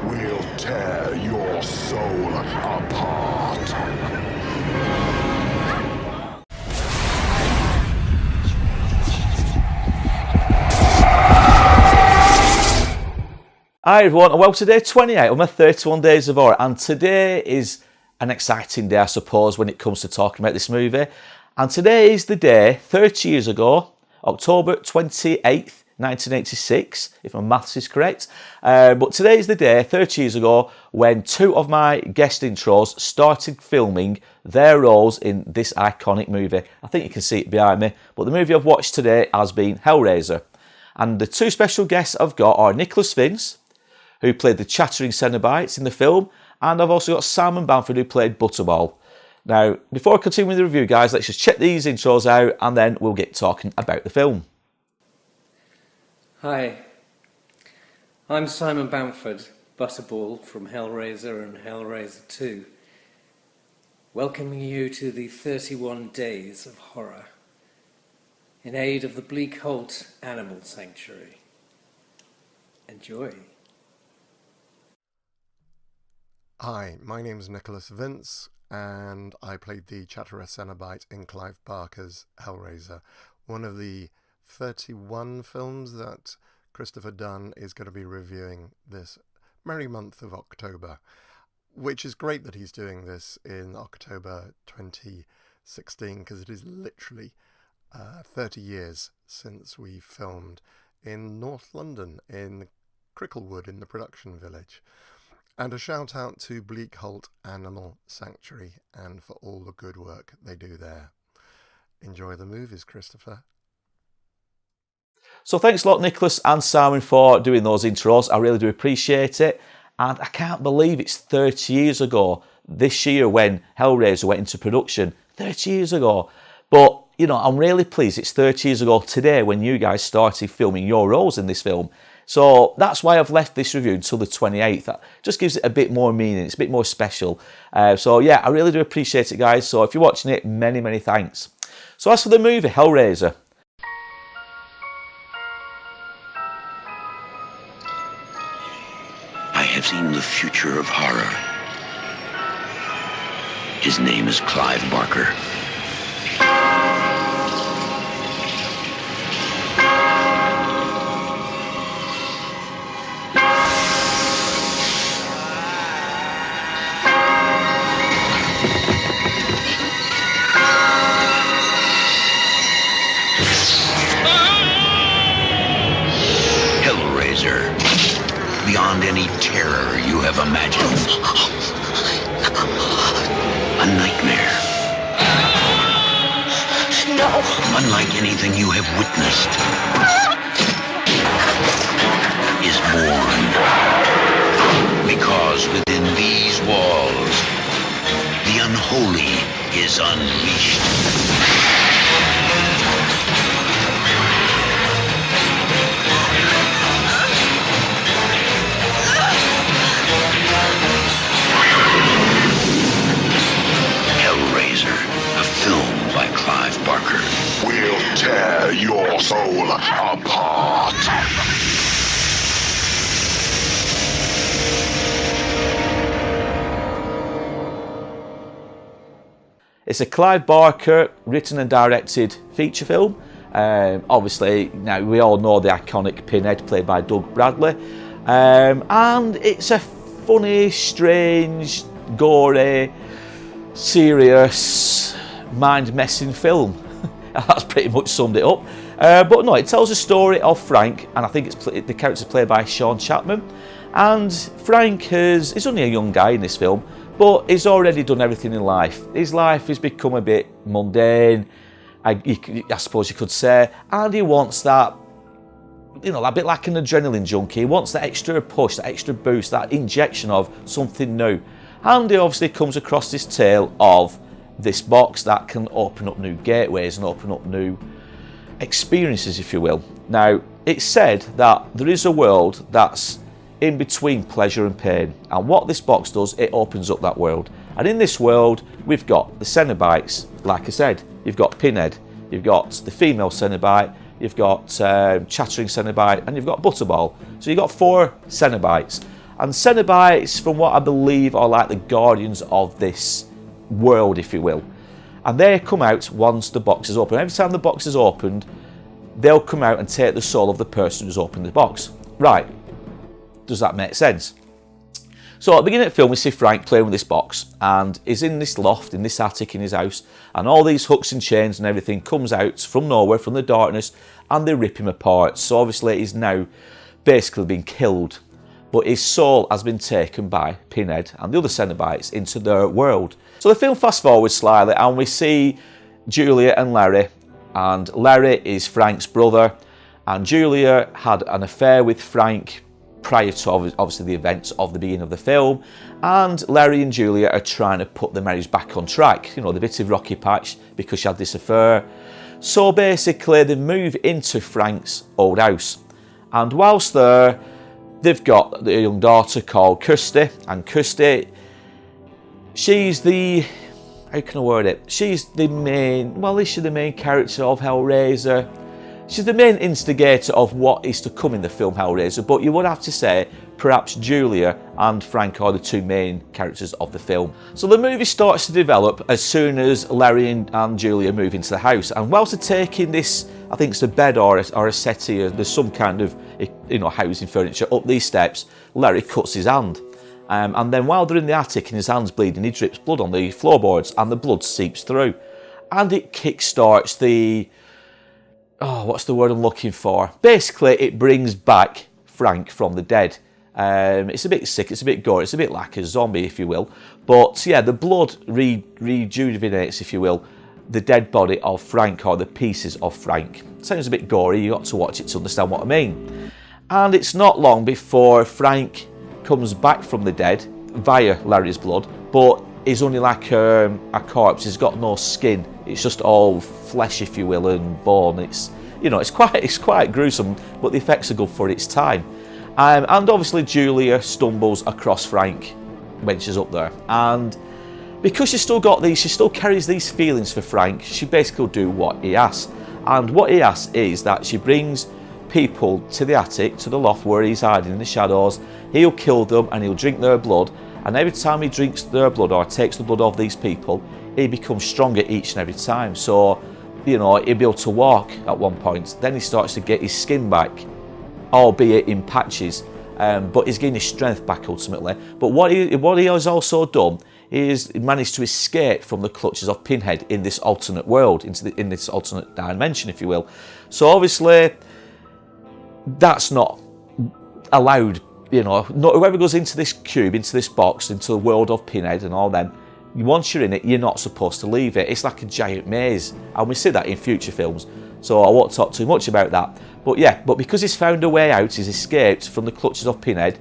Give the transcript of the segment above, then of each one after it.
We'll tear your soul apart. Hi everyone, and welcome to day 28 of my 31 Days of Horror, and today is an exciting day, I suppose, when it comes to talking about this movie. And today is the day 30 years ago, October 28th, 1986, if my maths is correct. But today is the day 30 years ago when two of my guest intros started filming their roles in this iconic movie. I think you can see it behind me, but the movie I've watched today has been Hellraiser. And the two special guests I've got are Nicholas Vince, who played the chattering Cenobites in the film, and I've also got Simon Bamford, who played Butterball. Now, before I continue with the review, guys, let's just check these intros out, and then we'll get talking about the film. Hi, I'm Simon Bamford, Butterball from Hellraiser and Hellraiser 2, welcoming you to the 31 Days of Horror, in aid of the Bleak Holt Animal Sanctuary. Enjoy. Hi, my name's Nicholas Vince, and I played the Chatterer Cenobite in Clive Barker's Hellraiser, one of the 31 films that Christopher Dunn is going to be reviewing this merry month of October, which is great that he's doing this in October 2016, because it is literally 30 years since we filmed in North London, in Cricklewood, in the production village. And a shout out to Bleak Holt Animal Sanctuary and for all the good work they do there. Enjoy the movies, Christopher. So thanks a lot, Nicholas and Simon, for doing those intros. I really do appreciate it. And I can't believe it's 30 years ago this year when Hellraiser went into production. 30 years ago. But, you know, I'm really pleased it's 30 years ago today when you guys started filming your roles in this film. So that's why I've left this review until the 28th. That just gives it a bit more meaning. It's a bit more special. So yeah, I really do appreciate it, guys. So if you're watching it, many, many thanks. So as for the movie, Hellraiser. I have seen the future of horror. His name is Clive Barker. Hellraiser, beyond any terror you have imagined. A nightmare. No. Unlike anything you have witnessed, is born. Because within these walls, the unholy is unleashed. Hellraiser, a film by Clive Barker. We'll tear your soul apart. It's a Clive Barker written and directed feature film. Obviously, now we all know the iconic Pinhead played by Doug Bradley. And it's a funny, strange, gory, serious, mind-messing film. That's pretty much summed it up. But no, it tells a story of Frank, and I think the character's played by Sean Chapman. And Frank is only a young guy in this film, but he's already done everything in life. His life has become a bit mundane, I suppose you could say, and he wants that, you know, a bit like an adrenaline junkie. He wants that extra push, that extra boost, that injection of something new. And he obviously comes across this tale of this box that can open up new gateways and open up new experiences, if you will. Now, it's said that there is a world that's in between pleasure and pain, and what this box does, it opens up that world. And in this world, we've got the Cenobites. Like I said, you've got Pinhead, you've got the female Cenobite, you've got chattering Cenobite, and you've got Butterball. So you've got 4 Cenobites, And Cenobites, from what I believe, are like the guardians of this world, if you will. And they come out once the box is open. Every time the box is opened, they'll come out and take the soul of the person who's opened the box. Right, does that make sense? So at the beginning of the film, we see Frank playing with this box, and he's in this loft, in this attic in his house, and all these hooks and chains and everything comes out from nowhere, from the darkness, and they rip him apart. So obviously he's now basically been killed, but his soul has been taken by Pinhead and the other Cenobites into their world. So the film fast forwards slightly, and we see Julia and Larry, and Larry is Frank's brother, and Julia had an affair with Frank prior to obviously the events of the beginning of the film, and Larry and Julia are trying to put the marriage back on track, you know, the bit of rocky patch because she had this affair. So basically they move into Frank's old house, and whilst there, they've got a young daughter called Kirsty, and Kirsty, she's the, how can I word it, she's the main, well, is she the main character of Hellraiser? She's the main instigator of what is to come in the film Hellraiser, but you would have to say perhaps Julia and Frank are the two main characters of the film. So the movie starts to develop as soon as Larry and Julia move into the house, and whilst they're taking this, I think it's a bed or a settee, or there's some kind of, you know, housing furniture up these steps, Larry cuts his hand. And then while they're in the attic and his hand's bleeding, he drips blood on the floorboards and the blood seeps through. And it kickstarts the, oh, what's the word I'm looking for? Basically, it brings back Frank from the dead. It's a bit sick, it's a bit gory, it's a bit like a zombie, if you will. But yeah, the blood rejuvenates, if you will, the dead body of Frank, or the pieces of Frank. Sounds a bit gory, you got to watch it to understand what I mean. And it's not long before Frank comes back from the dead via Larry's blood, but he's only like a corpse. He's got no skin. It's just all flesh, if you will, and bone. It's, you know, it's quite gruesome, but the effects are good for its time. And obviously Julia stumbles across Frank when she's up there, and because she's still got these, she still carries these feelings for Frank, she basically will do what he asks. And what he asks is that she brings people to the attic, to the loft where he's hiding in the shadows. He'll kill them and he'll drink their blood, and every time he drinks their blood or takes the blood of these people, he becomes stronger each and every time. So, you know, he'll be able to walk at one point, then he starts to get his skin back, albeit in patches, but he's getting his strength back ultimately. But what he has also done is he managed to escape from the clutches of Pinhead in this alternate world, in this alternate dimension, if you will. So obviously that's not allowed, you know, whoever goes into this cube, into this box, into the world of Pinhead and all them, once you're in it, you're not supposed to leave it. It's like a giant maze, and we see that in future films, so I won't talk too much about that. But yeah, but because he's found a way out, he's escaped from the clutches of Pinhead,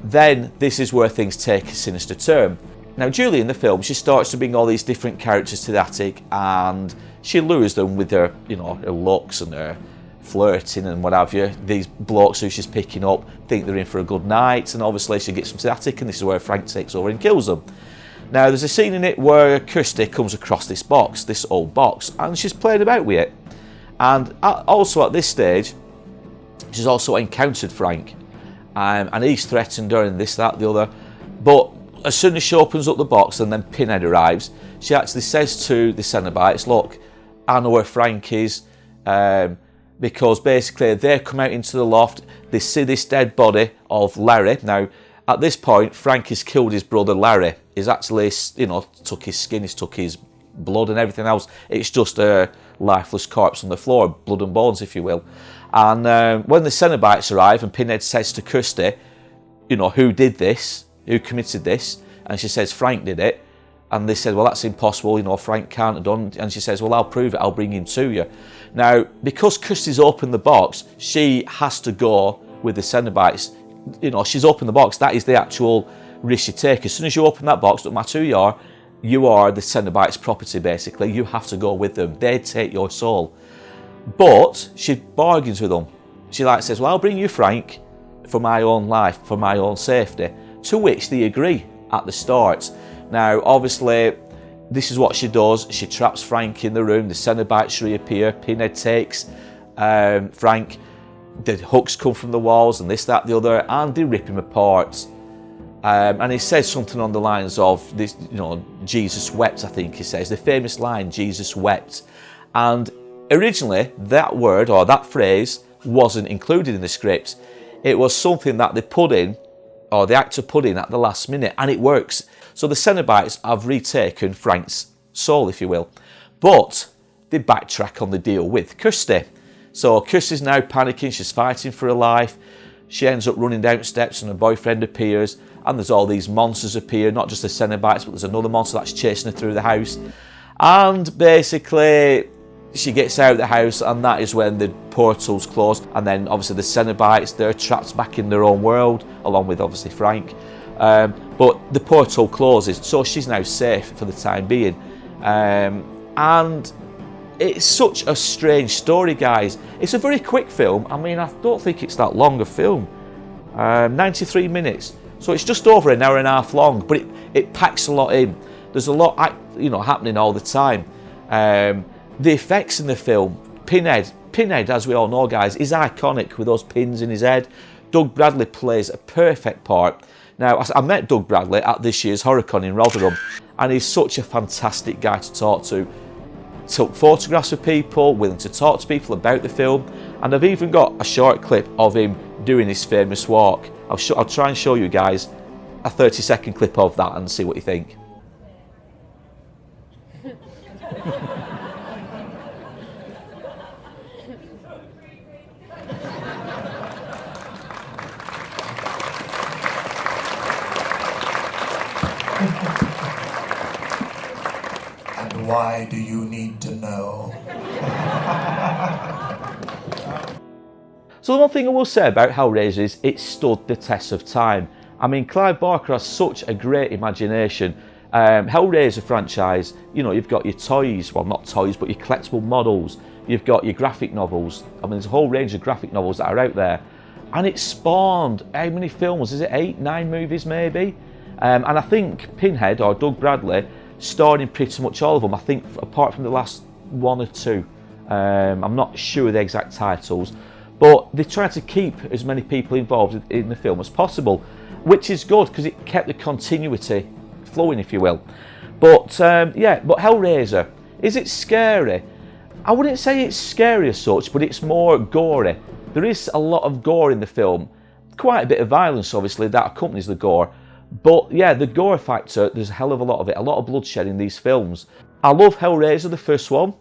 then this is where things take a sinister turn. Now Julie in the film, she starts to bring all these different characters to the attic, and she lures them with her, you know, her looks and her flirting and what have you. These blokes who she's picking up think they're in for a good night, and obviously she gets them to the attic, and this is where Frank takes over and kills them. Now there's a scene in it where Kirsty comes across this box, this old box, and she's played about with it. And also at this stage, she's also encountered Frank, and he's threatened her and this, that, the other. But as soon as she opens up the box and then Pinhead arrives, she actually says to the Cenobites, look, I know where Frank is, because basically they come out into the loft, they see this dead body of Larry. Now at this point, Frank has killed his brother Larry. He's actually, you know, took his skin, he's took his blood and everything else. It's just a lifeless corpse on the floor, blood and bones, if you will. And when the Cenobites arrive and Pinhead says to Kirsty, you know, who did this, who committed this, and she says Frank did it, and they said, well, that's impossible, you know, Frank can't have done, and she says, well, I'll prove it, I'll bring him to you. Now because Kirsty's opened the box, she has to go with the Cenobites. You know, she's opened the box, that is the actual risk you take. As soon as you open that box, no matter who you are the Cenobites' property, basically. You have to go with them, they take your soul. But she bargains with them. She like says, well, I'll bring you Frank for my own life, for my own safety, to which they agree at the start. Now obviously this is what she does, she traps Frank in the room, the Cenobites reappear, Pinhead takes Frank, the hooks come from the walls and this, that, the other, and they rip him apart. And he says something on the lines of this, you know, Jesus wept, I think he says, the famous line, Jesus wept. And originally that word or that phrase wasn't included in the script. It was something that they put in, or the actor put in at the last minute, and it works. So the Cenobites have retaken Frank's soul, if you will. But they backtrack on the deal with Kirsty. So Kirsty's now panicking, she's fighting for her life. She ends up running down steps and her boyfriend appears, and there's all these monsters appear, not just the Cenobites, but there's another monster that's chasing her through the house. And basically, she gets out of the house, and that is when the portals close. And then obviously the Cenobites, they're trapped back in their own world, along with obviously Frank. But the portal closes, so she's now safe for the time being. And it's such a strange story, guys. It's a very quick film. I mean, I don't think it's that long a film. 93 minutes. So it's just over an hour and a half long, but it packs a lot in. There's a lot, happening all the time. The effects in the film, Pinhead, as we all know, guys, is iconic with those pins in his head. Doug Bradley plays a perfect part. Now, I met Doug Bradley at this year's HorrorCon in Rotherham, and he's such a fantastic guy to talk to. Took photographs of people, willing to talk to people about the film, and I've even got a short clip of him doing his famous walk. I'll try and show you guys a 30-second clip of that and see what you think. And why do you need to know? So the one thing I will say about Hellraiser is it stood the test of time. I mean, Clive Barker has such a great imagination. Hellraiser franchise, you know, you've got your toys, well not toys, but your collectible models. You've got your graphic novels. I mean, there's a whole range of graphic novels that are out there. And it spawned, how many films? Is it 8, 9 movies maybe? And I think Pinhead, or Doug Bradley, starred in pretty much all of them. I think apart from the last 1 or 2. I'm not sure of the exact titles. But they tried to keep as many people involved in the film as possible, which is good because it kept the continuity flowing, if you will. But but Hellraiser, is it scary? I wouldn't say it's scary as such, but it's more gory. There is a lot of gore in the film, quite a bit of violence obviously that accompanies the gore. But yeah, the gore factor, there's a hell of a lot of it, a lot of bloodshed in these films. I love Hellraiser, the first one.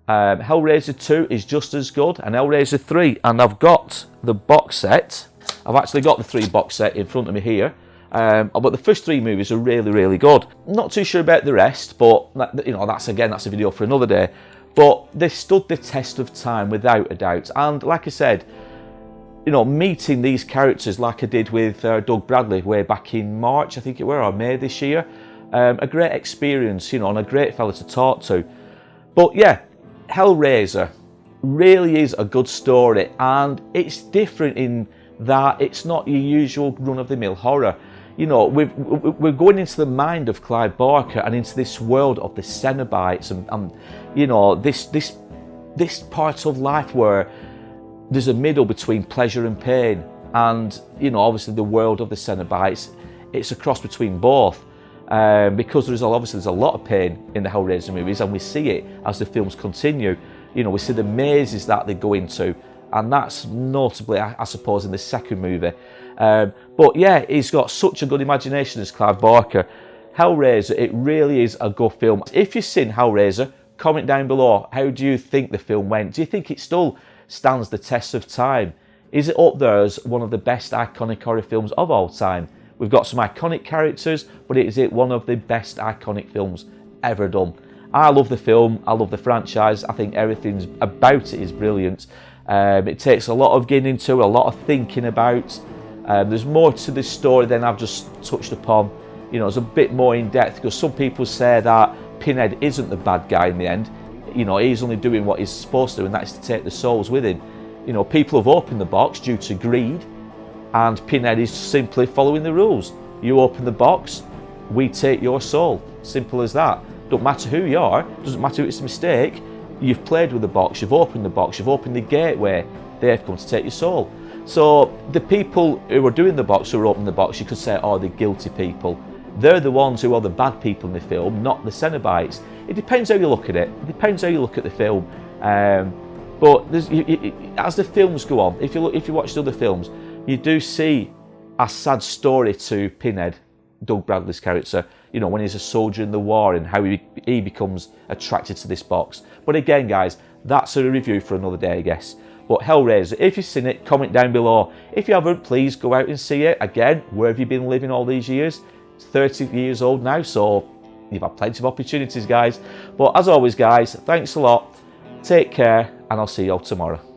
Hellraiser 2 is just as good, and Hellraiser 3, and I've got the box set. I've actually got the 3 box set in front of me here. But the first 3 movies are really, really good. Not too sure about the rest, but you know, that's a video for another day. But they stood the test of time without a doubt. And like I said, you know, meeting these characters like I did with Doug Bradley way back in March, I think it were, or May this year. A great experience, you know, and a great fella to talk to. But yeah, Hellraiser really is a good story, and it's different in that it's not your usual run-of-the-mill horror. You know, we're going into the mind of Clive Barker and into this world of the Cenobites and you know, this part of life where there's a middle between pleasure and pain, and you know, obviously the world of the Cenobites, it's a cross between both. Because there's a lot of pain in the Hellraiser movies, and we see it as the films continue. You know, we see the mazes that they go into, and that's notably, I suppose, in the second movie. But yeah, he's got such a good imagination as Clive Barker. Hellraiser, it really is a good film. If you've seen Hellraiser, comment down below. How do you think the film went? Do you think it still stands the test of time? Is it up there as one of the best iconic horror films of all time? We've got some iconic characters, but is it one of the best iconic films ever done? I love the film, I love the franchise, I think everything about it is brilliant. It takes a lot of getting into, a lot of thinking about. There's more to this story than I've just touched upon. You know, it's a bit more in depth, because some people say that Pinhead isn't the bad guy in the end. You know, he's only doing what he's supposed to, and that is to take the souls with him. You know, people have opened the box due to greed, and Pinhead is simply following the rules. You open the box, we take your soul. Simple as that. Don't matter who you are, doesn't matter if it's a mistake. You've played with the box, you've opened the gateway. they've come to take your soul. So the people who are doing the box, who are opening the box, you could say, oh, the guilty people. They're the ones who are the bad people in the film, not the Cenobites. It depends how you look at it. It depends how you look at the film. But as the films go on, if you watch the other films, you do see a sad story to Pinhead, Doug Bradley's character, you know, when he's a soldier in the war and how he becomes attracted to this box. But again, guys, that's a review for another day, I guess. But Hellraiser, if you've seen it, comment down below. If you haven't, please go out and see it. Again, where have you been living all these years? It's 30 years old now, so you've had plenty of opportunities, guys. But as always, guys, thanks a lot. Take care, and I'll see you all tomorrow.